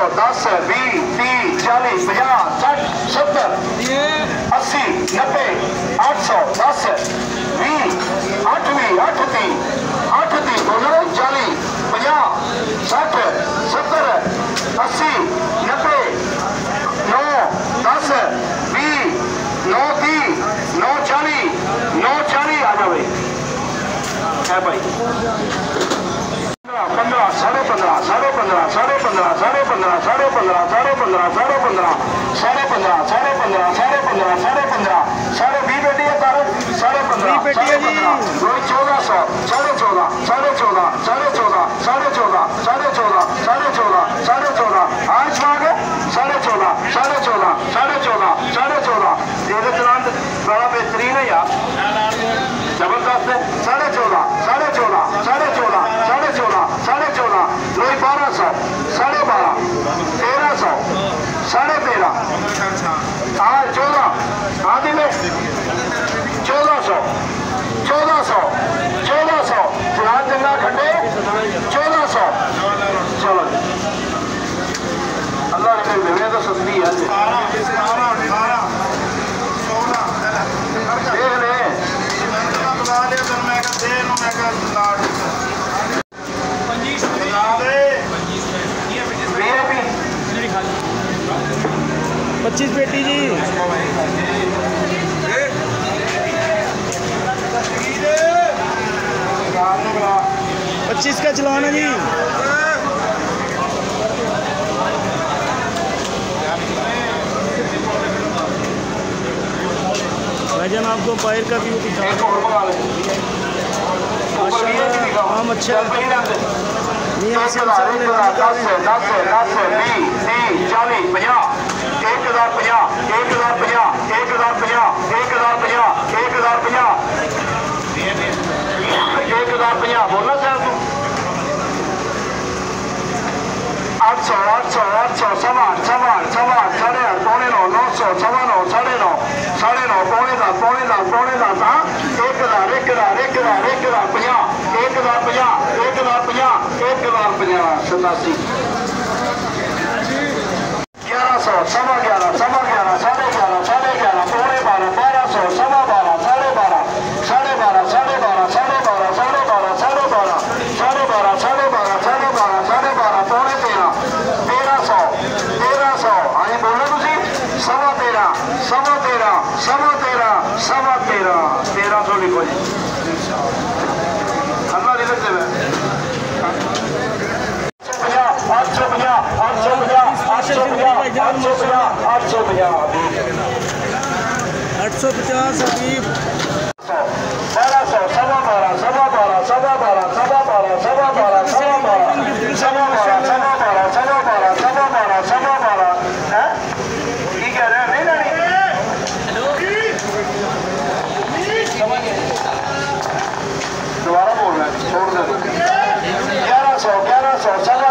10 20 30 40 50 60 70 80 90 810 20 8 8 30 8 30 40 50 60 70 80 90 9 10 20 9 30 9 40 9 40 आ जाओ है भाई 15 साढ़े 15 साढ़े 15 साढ़े 15 साढ़े 15 साढ़े 15 साढ़े 15 साढ़े 15 साढ़े 15 साढ़े 15 साढ़े 15 साढ़े 15 साढ़े 20 बेटी है तारक साढ़े 15 साढ़े 15 1400 साढ़े 14 साढ़े 14 साढ़े 14 साढ़े 14 साढ़े 14 साढ़े 14 साढ़े 14 आज मांग साढ़े 14 साढ़े 14 साढ़े 14 साढ़े 14 ये चलान बड़ा बेहतरीन है यार जबरदस्त है साढ़े 14 साढ़े 14 साढ़े 14 साढ़े 14 साढ़े 14 लोई 1200 साढ़े 12 1300 साढ़े 13 हाँ 14 आदि में 1400 1400 1400 चलान चंगा खंडे 1400 चलो अल्लाह ने देवे तो सस्ती है देख ले 25 पेटी जी 25 का चलान है जी भाईजान आपको बाहर का व्यू दिखा आम अच्छा नहीं 10 10 10 20 30 40 50 1050 1050 1050 1050 1050 बोलना सर तू 800 800 800 सवा सवा सवा साढ़े 8 पौने 9 900 सवा 9 साढ़े 9 साढ़े 9 पौने 10 पौने 10 पौने 10 हाँ 1000 1000 1000 1050 1050 1050 87 1100 सवा 11 सवा 11 साढ़े 11 साढ़े 11 पौने 12 1200 सवा 12 साढ़े 12 साढ़े 12 साढ़े 12 साढ़े 12 साढ़े 12 साढ़े 12 साढ़े 12 साढ़े 12 साढ़े 12 साढ़े 12 पौने 13 1300 1300 हाँ बोलो तुसी सवा 13 सवा 13 सवा 13 सवा 13 1300 लिखो जी अल्लाह लिख दे 850 अभी 1200 सवा 12 सवा 12 सवा 12 सवा 12 सवा 12 सवा 12 सवा 12 सवा 12 सवा 12 सवा 12 सवा 12 है ठीक कह रहे हैं नहीं दोबारा बोल रहे हैं छोड़ दे 1100 1100 सवा